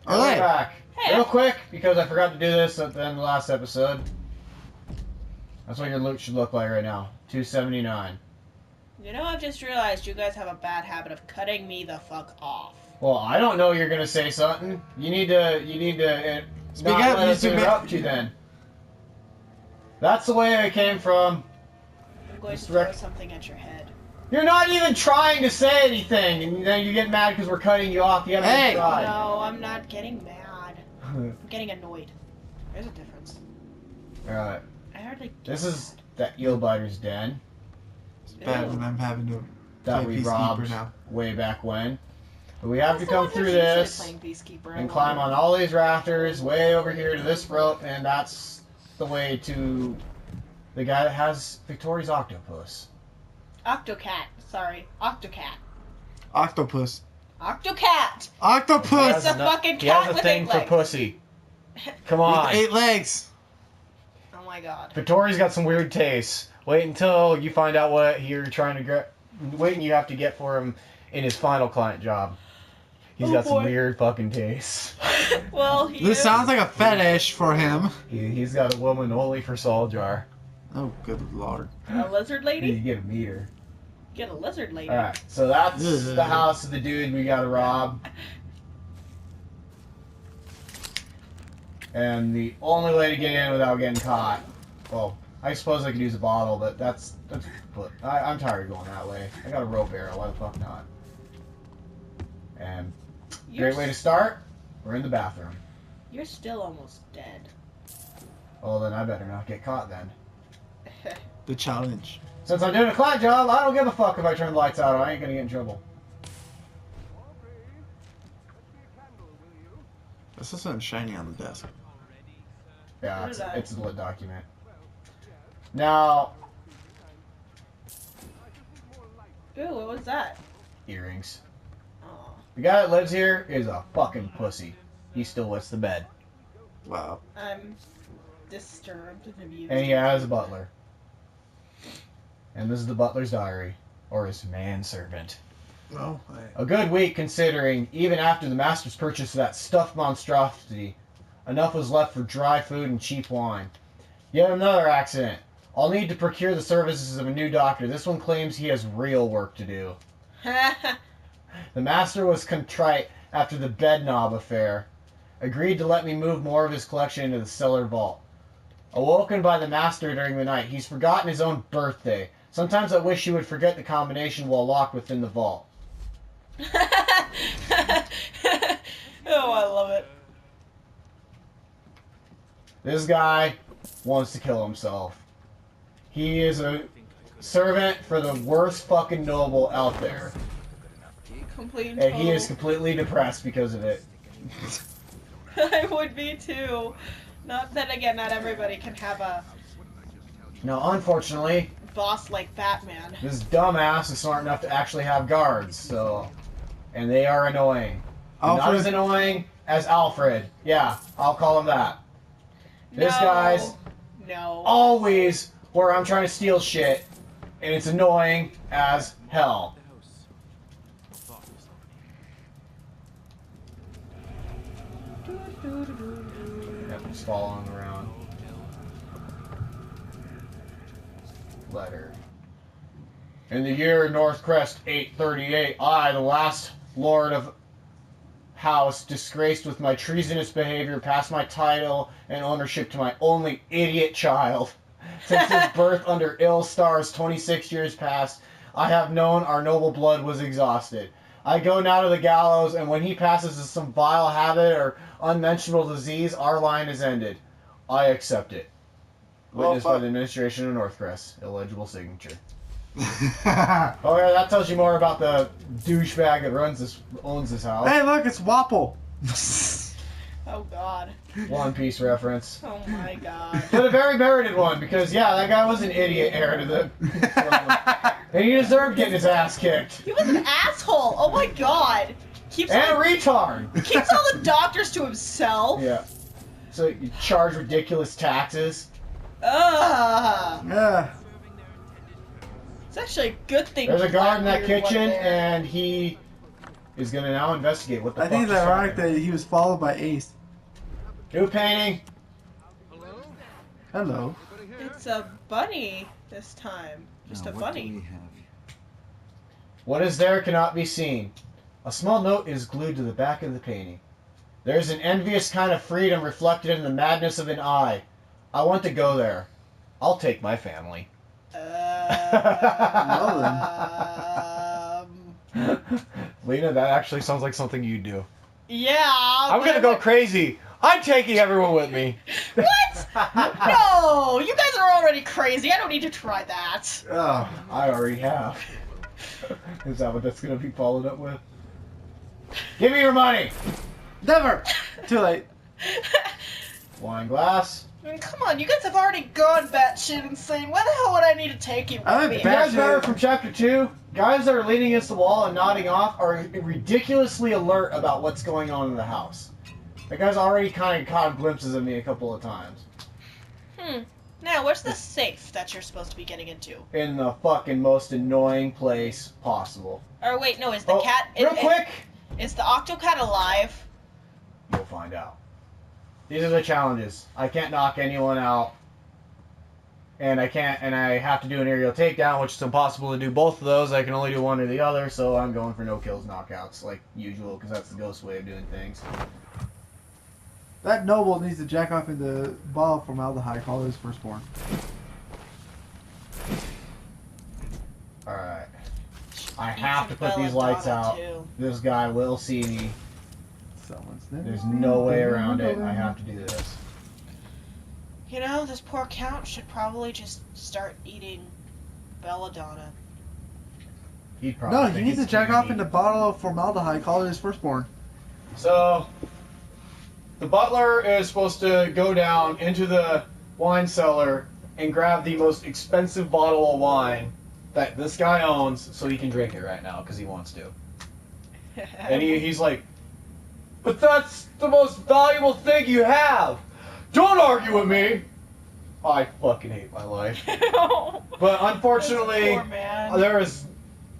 And we're back. Hey. Real quick, because I forgot to do this at the end of the last episode. That's what your loot should look like right now. 279. You know, I've just realized you guys have a bad habit of cutting me the fuck off. Well, I don't know you're gonna say something. You need to Speak not up, let us you interrupt you then. That's the way I came from. I'm going to Just throw something at your head. You're not even trying to say anything, and then you get mad because we're cutting you off. You haven't Hey! even tried. No, I'm not getting mad. I'm getting annoyed. There's a difference. Alright. I hardly get This is that eel biter's den It's bad when I'm having to that play we Peacekeeper robbed now. way back when. But we have to That's come the one through that's usually this playing Peacekeeper, and I climb wonder. on all these rafters way over here to this rope, and that's the way to the guy that has Vittori's octopus. Octocat. Sorry. Octocat. Octopus. Octocat! Octopus! It's a fucking He has cat a with thing 8 for legs. pussy. Come on. With 8 legs. Oh my god. Vittori's got some weird tastes. Wait until you find out what you're trying to get. Wait, and you have to get for him in his final client job. He's got some boy. weird fucking tastes. Well, he This is. sounds like a fetish for him. He's got a woman only for Solgar. Oh, good lord. A lizard You lady? get a meter. Get a lizard lady. Alright, so that's the house of the dude we gotta rob. And the only way to get in without getting caught. Well, I suppose I could use a bottle, but that's but I'm tired of going that way. I got a rope arrow, why the fuck not? And great way to start, we're in the bathroom. You're still almost dead. Well then I better not get caught then. The challenge. Since I'm doing a client job, I don't give a fuck if I turn the lights out, I ain't gonna get in trouble. This is something shiny on the desk. Yeah, What is that? it's a lit document. Now, Ooh, what was that? earrings. Oh. The guy that lives here is a fucking pussy. He still wets the bed. Wow. I'm disturbed and amused. And he has a butler. And this is the butler's diary. Or his manservant. Well, A good week considering, even after the master's purchase of that stuffed monstrosity, enough was left for dry food and cheap wine. Yet another accident. I'll need to procure the services of a new doctor. This one claims he has real work to do. The master was contrite after the bed knob affair. Agreed to let me move more of his collection into the cellar vault. Awoken by the master during the night, he's forgotten his own birthday. Sometimes I wish he would forget the combination while locked within the vault. Oh, I love it. This guy wants to kill himself. He is a servant for the worst fucking noble out there. Complete and And he is total. completely depressed because of it. I would be too. Not that again, not everybody can have a Now, unfortunately, boss like Batman. this dumbass is smart enough to actually have guards, so... And they are annoying. But not as annoying as Alfred. Yeah, I'll call him that. This guy's No. always where I'm trying to steal shit, and it's annoying as hell. Yep, just following around. Letter. In the year North Crest 838, I, the last lord of house, disgraced with my treasonous behavior, passed my title and ownership to my only idiot child. Since his birth under ill stars 26 years past, I have known our noble blood was exhausted. I go now to the gallows, and when he passes to some vile habit or unmentionable disease, our line is ended. I accept it. Witnessed by the administration of Northcrest. Illegible signature. Oh yeah, that tells you more about the douchebag that owns this house. Hey, look, it's Wapple. Oh god. One Piece reference. Oh my god. But a very merited one, because yeah, that guy was an idiot heir to the and he deserved getting his ass kicked. He was an asshole. Oh my god. Keeps And a all, retard. keeps all the doctors to himself. Yeah. So you charge ridiculous taxes. Ugh. Yeah. It's actually a good thing. There's a to guard in that weird one kitchen, there. and he is going to now investigate what the I fuck think it's just ironic happened. that he was followed by Ace. New painting. Hello. It's a bunny this time. Just a bunny. What is there cannot be seen. A small note is glued to the back of the painting. There is an envious kind of freedom reflected in the madness of an eye. I want to go there. I'll take my family. Lena, that actually sounds like something you do. Yeah. I'm gonna go crazy. I'm taking everyone with me. What? No, you guys are already crazy. I don't need to try that. Oh, I already have. Is that what that's gonna be followed up with? Give me your money! Never! Too late. Wine glass. I mean, come on, you guys have already gone batshit insane. Why the hell would I need to take you with I me? went You guys Batshit. remember from chapter 2? Guys that are leaning against the wall and nodding off are ridiculously alert about what's going on in the house. That guy's already kind of caught glimpses of me a couple of times. Now, where's the safe that you're supposed to be getting into? In the fucking most annoying place possible. Or wait, no, is the cat... Real quick! Is the Octocat alive? You'll find out. These are the challenges. I can't knock anyone out. And I have to do an aerial takedown, which is impossible to do both of those. I can only do one or the other, so I'm going for no kills, knockouts, like usual, because that's the ghost way of doing things. That noble needs to jack off in the ball of formaldehyde, call his firstborn. Alright. I have to put these lights out. This guy will see me. Someone's There's no way around it. I have to do this. You know, this poor count should probably just start eating belladonna. He'd probably No, he think needs to it's jack off candy. in the bottle of formaldehyde, call it his firstborn. So, the butler is supposed to go down into the wine cellar and grab the most expensive bottle of wine that this guy owns so he can drink it right now because he wants to. And he's like, but that's the most valuable thing you have! Don't argue with me! I fucking hate my life. But unfortunately, Poor man.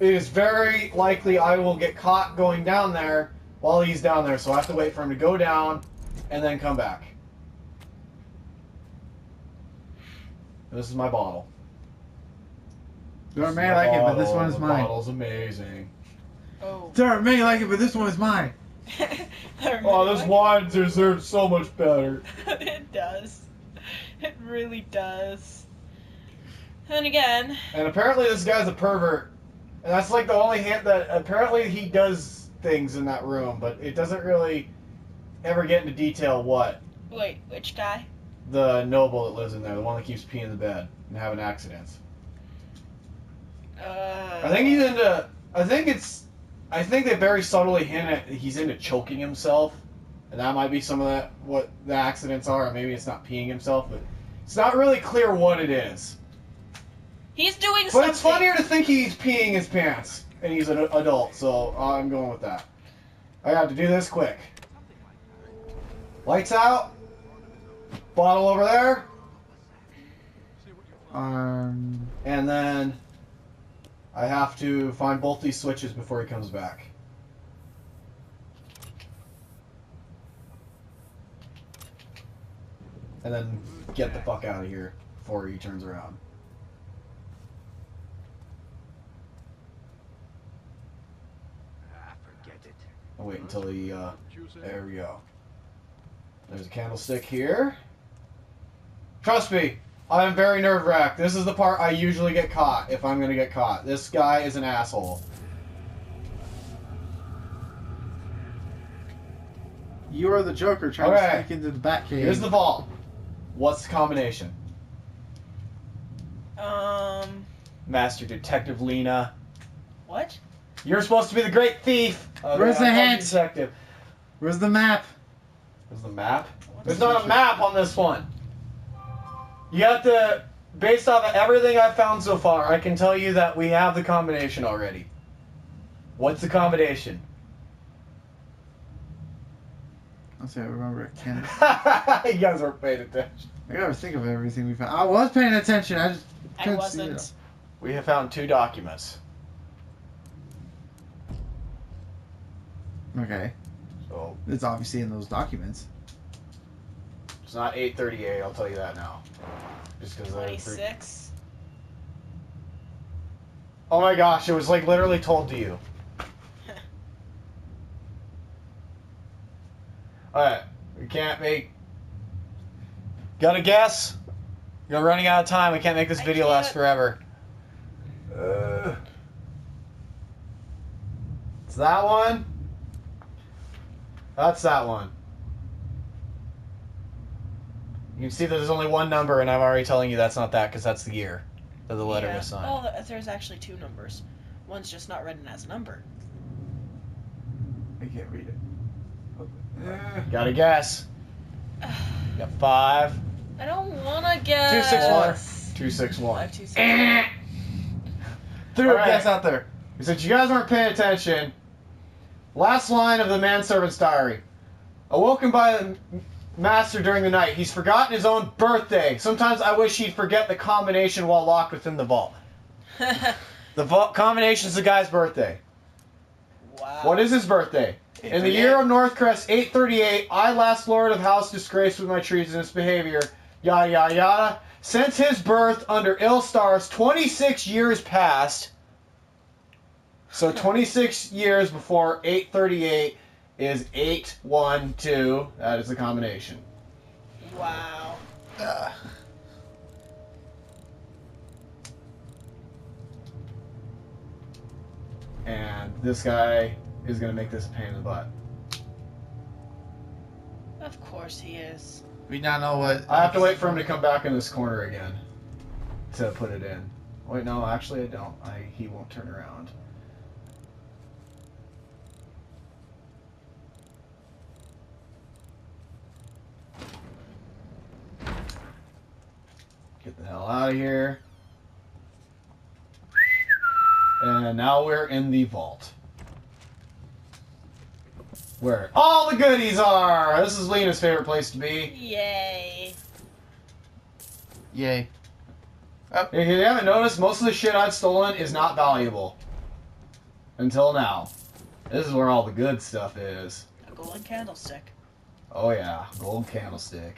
it is very likely I will get caught going down there while he's down there, so I have to wait for him to go down and then come back. This is my bottle. Darn may like it, but this one is The mine. bottle's amazing. Oh. Darn may like it, but this one is mine. Oh, this wine deserves so much better. It does. It really does. And again... And apparently this guy's a pervert. And that's like the only hint that apparently he does things in that room, but it doesn't really ever get into detail what. Wait, which guy? The noble that lives in there, the one that keeps peeing in the bed and having accidents. I think he's into... I think they very subtly hint at he's into choking himself. And that might be some of that, what the accidents are, or maybe it's not peeing himself, but it's not really clear what it is. He's doing But something. it's funnier to think he's peeing his pants, and he's an adult, so I'm going with that. I have to do this quick. Lights out. Bottle over there. And then I have to find both these switches before he comes back. And then get the fuck out of here before he turns around. I'll wait until he, there we go. There's a candlestick here. Trust me, I am very nerve-wracked. This is the part I usually get caught, if I'm gonna get caught. This guy is an asshole. You are the Joker trying to sneak into the Batcave. Here's the vault. What's the combination? Master Detective Lena. What? You're supposed to be the great thief. Where's the hint? Detective. Where's the map? There's the map? There's not a map on this one. You have to, based off of everything I've found so far, I can tell you that we have the combination already. What's the combination? Let's see, I remember it. Can't. You guys weren't paying attention. I gotta think of everything we found. I was paying attention. I just I couldn't see wasn't. it. We have found 2 documents. Okay. So It's obviously in those documents. it's not 838. I'll tell you that now. Just because 26. Oh my gosh! It was like literally told to you. All right, we can't make. Got a guess? You're running out of time. We can't make this video last forever. It's that one. That's that one. You can see that there's only one number, and I'm already telling you that's not that because that's the year that the letter was signed. Oh, there's actually 2 numbers. One's just not written as a number. I can't read it. Got a guess? Got 5. I don't want to guess. 261. 261. 5261. Threw All a right. guess out there. Since you guys weren't paying attention, last line of the manservant's diary. Awoken by the master during the night. He's forgotten his own birthday. Sometimes I wish he'd forget the combination while locked within the vault. The vault combination is the guy's birthday. Wow. What is his birthday? In the year of Northcrest 838, I, last lord of house, disgraced with my treasonous behavior, yada yada yada. Since his birth under ill stars, 26 years passed. So 26 years before 838 is 812. That is the combination. Wow. And this guy is going to make this a pain in the butt. Of course he is. We now know what. I have to wait for him to come back in this corner again to put it in. Wait, no, actually I don't. He won't turn around. Get the hell out of here. And now we're in the vault. Where all the goodies are! This is Lena's favorite place to be. Yay. Yay. If you haven't noticed, most of the shit I've stolen is not valuable. Until now. This is where all the good stuff is. A golden candlestick. Oh yeah, gold candlestick.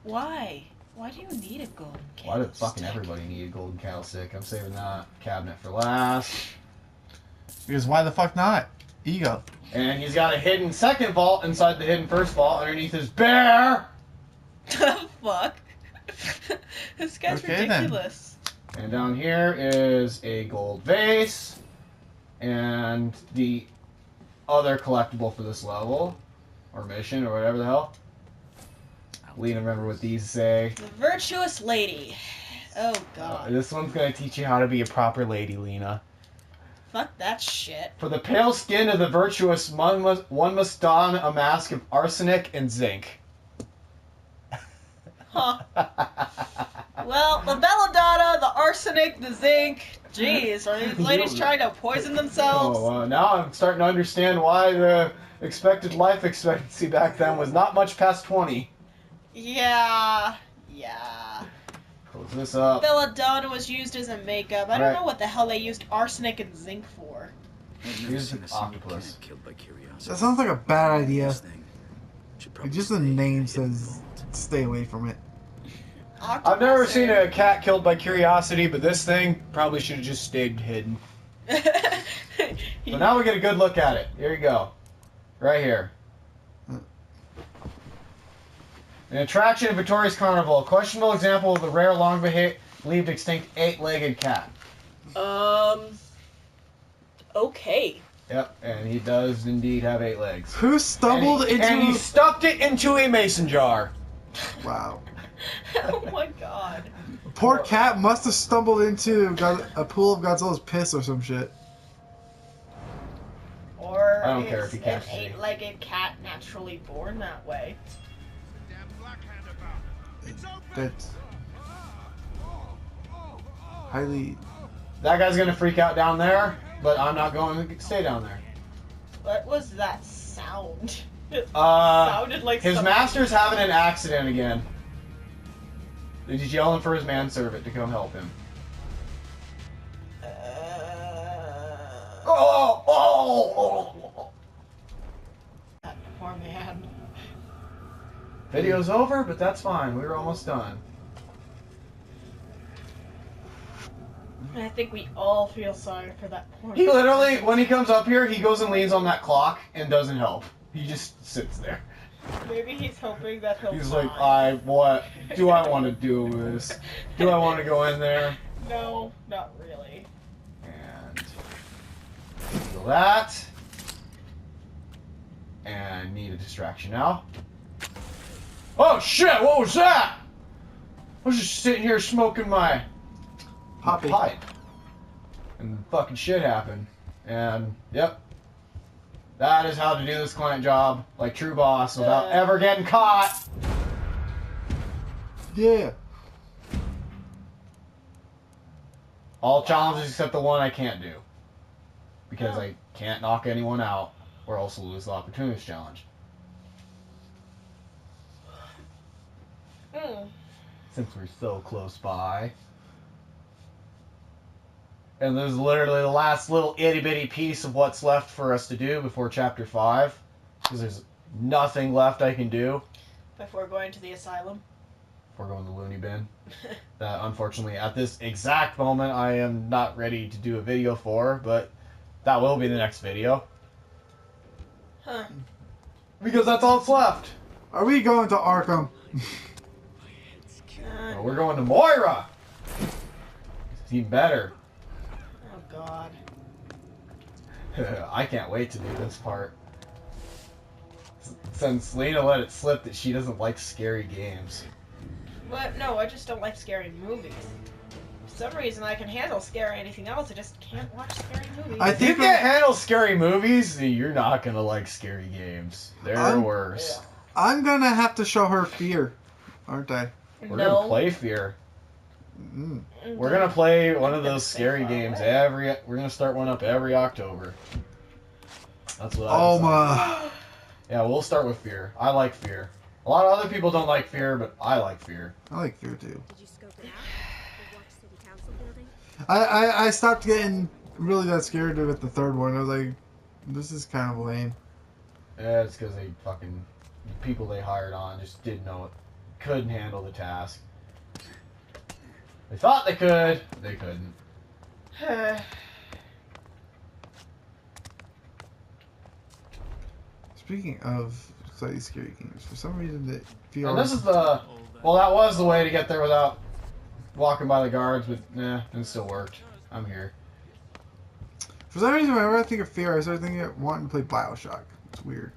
Why? Why do you need a golden candlestick? Why does fucking everybody need a golden candlestick? I'm saving that cabinet for last. Because why the fuck not? Ego. And he's got a hidden second vault inside the hidden first vault underneath his bear! The fuck? This guy's Okay, then. ridiculous. And down here is a gold vase. And the other collectible for this level. Or mission, or whatever the hell. Lena, remember what these say? The virtuous lady. Oh god. This one's gonna teach you how to be a proper lady, Lena. Fuck that shit. For the pale skin of the virtuous, one must don a mask of arsenic and zinc. Huh. Well, the belladonna, the arsenic, the zinc. Jeez, are these ladies trying to poison themselves? Oh, now I'm starting to understand why the expected life expectancy back then was not much past 20. Yeah. Close this up. Belladonna was used as a makeup. I don't Right. know what the hell they used arsenic and zinc for. Here's an octopus. That sounds like a bad idea. Like, just the name says stay away from it. I've never seen a cat killed by curiosity, but this thing probably should have just stayed hidden. So now we get a good look at it. Here you go. Right here. An attraction at Vittori's Carnival. A questionable example of the rare, long-believed extinct 8-legged cat. Okay. Yep, and he does indeed have 8 legs. Who stumbled into? And he stuffed it into a mason jar. Wow. Oh my god. Poor cat must have stumbled into a pool of Godzilla's piss or some shit. Or I don't care is if he an catches you. 8-legged cat naturally born that way? That's highly. That guy's gonna freak out down there, but I'm not going to stay down there. What was that sound? It Uh, sounded like his somebody- master's having an accident again. He's yelling for his manservant to come help him. Oh! Video's over, but that's fine. We were almost done. And I think we all feel sorry for that poor He literally, when he comes up here, he goes and leans on that clock and doesn't help. He just sits there. Maybe he's hoping that he'll He's die. like, what do I want to do with this? Do I want to go in there? No, not really. And do that. And need a distraction now. Oh shit, what was that? I was just sitting here smoking my Poppy. pipe. And fucking shit happened. And, yep. That is how to do this client job like TrueBOSS without ever getting caught. Yeah. All challenges except the one I can't do. Because I can't knock anyone out or else I'll lose the opportunities challenge. Since we're so close by. And there's literally the last little itty bitty piece of what's left for us to do before chapter 5. Because there's nothing left I can do. Before going to the asylum. Before going to the loony bin. That unfortunately at this exact moment I am not ready to do a video for, but that will be the next video. Huh. Because that's all that's left. Are we going to Arkham? Well, we're going to Moira! It's even better. Oh god. I can't wait to do this part. Since Lena let it slip that she doesn't like scary games. What? No, I just don't like scary movies. For some reason I can handle scary anything else, I just can't watch scary movies. I If you think can't handle scary movies, you're not gonna like scary games. They're worse. I'm gonna have to show her Fear, aren't I? We're gonna play Fear. Mm. We're gonna play one of those scary games we're gonna start one up every October. That's what I decided. Yeah, we'll start with Fear. I like Fear. A lot of other people don't like Fear, but I like Fear. I like Fear too. Did you scope it out? The Watch City Council building? I stopped getting really that scared with the third one. I was like, this is kind of lame. Yeah, it's because the people they hired on just didn't know it. Couldn't handle the task. They thought they could, but they couldn't. Speaking of slightly scary games, for some reason that VR. And this is that was the way to get there without walking by the guards, but nah, it still worked. I'm here. For some reason, whenever I think of Fear, I start thinking of wanting to play Bioshock. It's weird.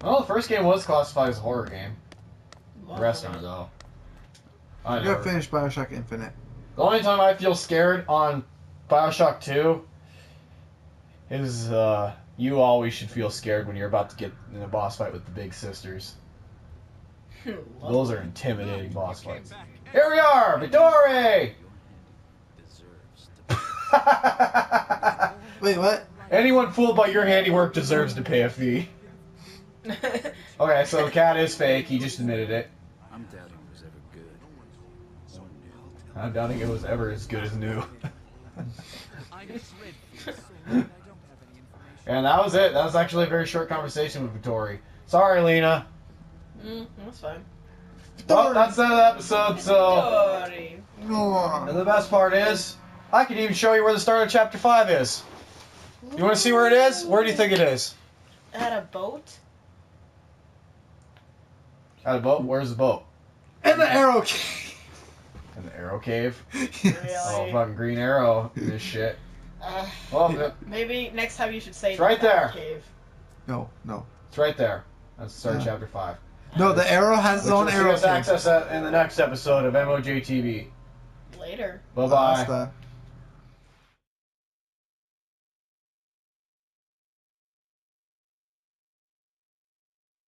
Well, the first game was classified as a horror game. The rest aren't, though. I I gotta finish Bioshock Infinite. The only time I feel scared on Bioshock 2 is you always should feel scared when you're about to get in a boss fight with the big sisters. Those are intimidating boss fights. Here we are, Vittori! Wait, what? Anyone fooled by your handiwork deserves to pay a fee. Okay, so Cat is fake. He just admitted it. I'm doubting it was ever good. I'm doubting it was ever as good as new. And that was it. That was actually a very short conversation with Vittori. Sorry, Lena. That's fine. Well, that's the end of the episode, so... Sorry. And the best part is, I can even show you where the start of Chapter 5 is. You want to see where it is? Where do you think it is? At a boat? At a boat? Where's the boat? And the Arrow Cave. In the Arrow Cave? Really? Oh, fucking Green Arrow. This shit. Well, Maybe next time you should say It's right there. Cave. No. it's right there. That's the start of Yeah. Chapter 5. No, the Arrow has its Which own will see Arrow us Cave. access that in the next episode of MOJTV. Later. Bye-bye. Basta.